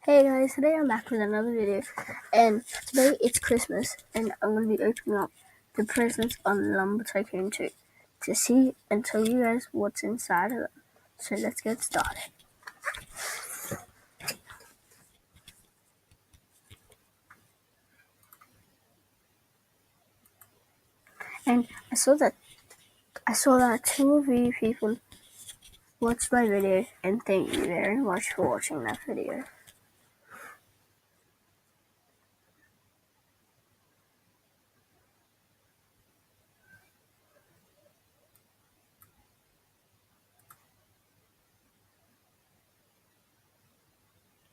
Hey guys, today I'm back with another video, and today it's Christmas, and I'm going to be opening up the presents on Lumber Tycoon 2 to see and tell you guys what's inside of them. So let's get started. And I saw that two of you people watched my video, and thank you very much for watching that video.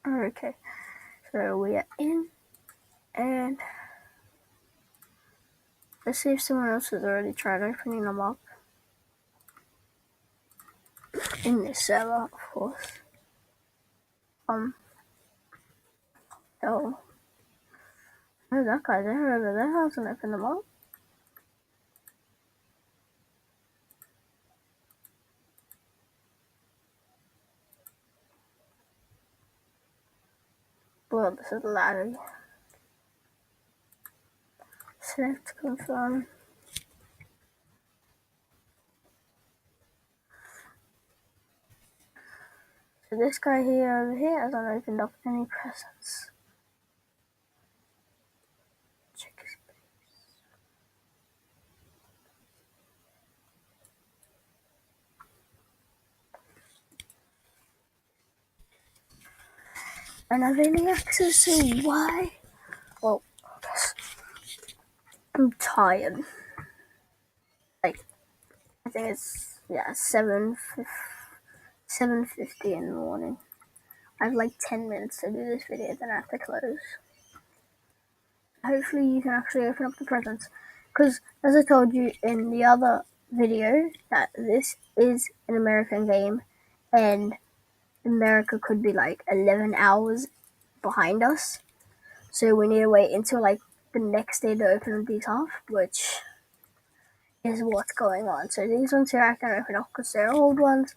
Okay, so we are in, and let's see if someone else has already tried opening them up. In this server, of course. Oh, that guy there over there hasn't opened them up. Well, this is Larry. Select confirm. So this guy here over here hasn't opened up any presents. Check his face. And I've any access to why? Well, I'm tired. Like, I think it's 7:50 in the morning. I have like 10 minutes to do this video, then I have to close. Hopefully you can actually open up the presents, because as I told you in the other video that this is an American game and America could be like 11 hours behind us, so we need to wait until like the next day to open these up, which is what's going on. So these ones here I can open up because they're old ones.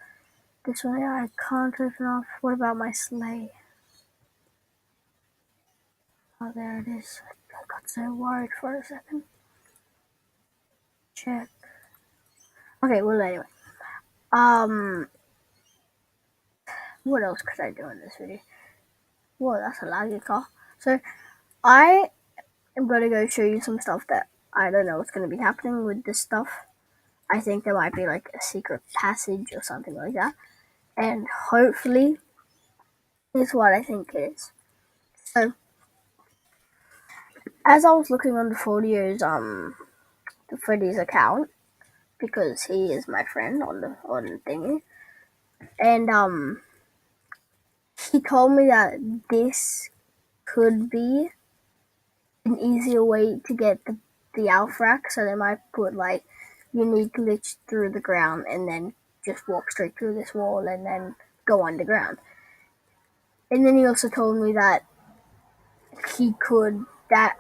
This one here I can't open up. What about my sleigh? Oh, there it is. I got so worried for a second. Check. Okay, well anyway. What else could I do in this video? Whoa, that's a laggy car. So I am gonna go show you some stuff that I don't know what's gonna be happening with this stuff. I think there might be like a secret passage or something like that. And hopefully is what I think it is. So as I was looking on the Freddy's account, because he is my friend on the thingy, and he told me that this could be an easier way to get the Alfrac, so they might put like unique glitch through the ground and then just walk straight through this wall and then go underground. And then he also told me that he could that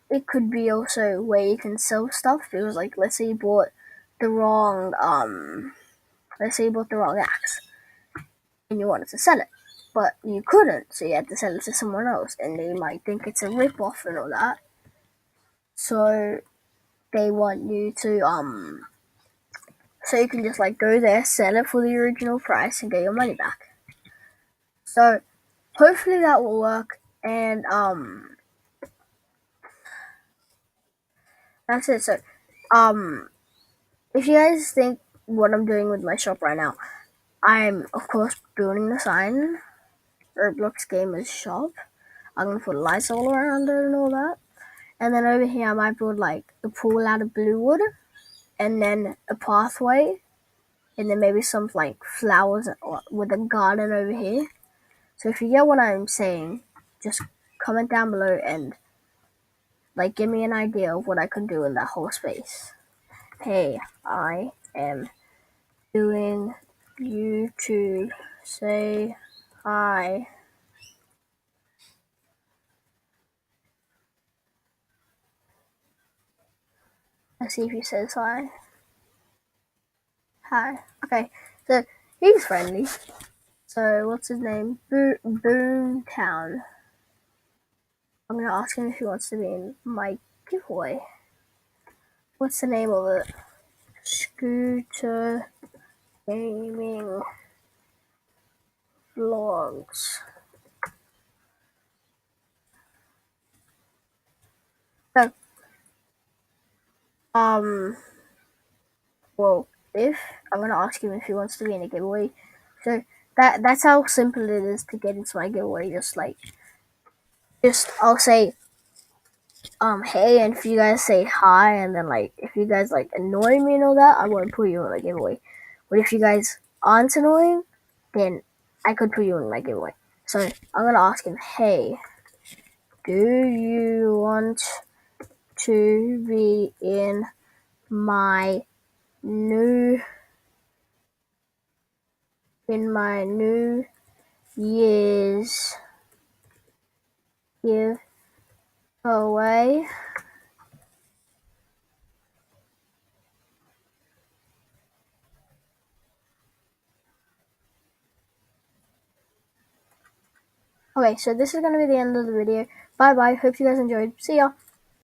it could be also where you can sell stuff, because like let's say you bought the wrong axe and you wanted to sell it, but you couldn't, so you had to sell it to someone else, and they might think it's a rip-off and all that. So they want you to so you can just like go there, sell it for the original price and get your money back. So hopefully that will work, and that's it. So if you guys think what I'm doing with my shop right now, I'm of course building the sign, Roblox Gamers Shop. I'm gonna put lights all around it and all that. And then over here I might build like a pool out of blue wood, and then a pathway, and then maybe some like flowers with a garden over here. So if you get what I'm saying, just comment down below and like give me an idea of what I could do in that whole space. Hey, I am doing YouTube. Say hi. Let's see if he says hi. Hi. Okay, so he's friendly. So what's his name? Boomtown. I'm gonna ask him if he wants to be in my giveaway. What's the name of it? Scooter Gaming Vlogs. So, well, if I'm gonna ask him if he wants to be in a giveaway. So that's how simple it is to get into my giveaway. Just I'll say hey, and if you guys say hi, and then like if you guys like annoy me and all that, I won't put you in my giveaway. But if you guys aren't annoying, then I could put you in my giveaway. So I'm gonna ask him, hey, do you want to be in my new New Year's giveaway? Okay, so this is gonna be the end of the video. Bye bye. Hope you guys enjoyed. See ya.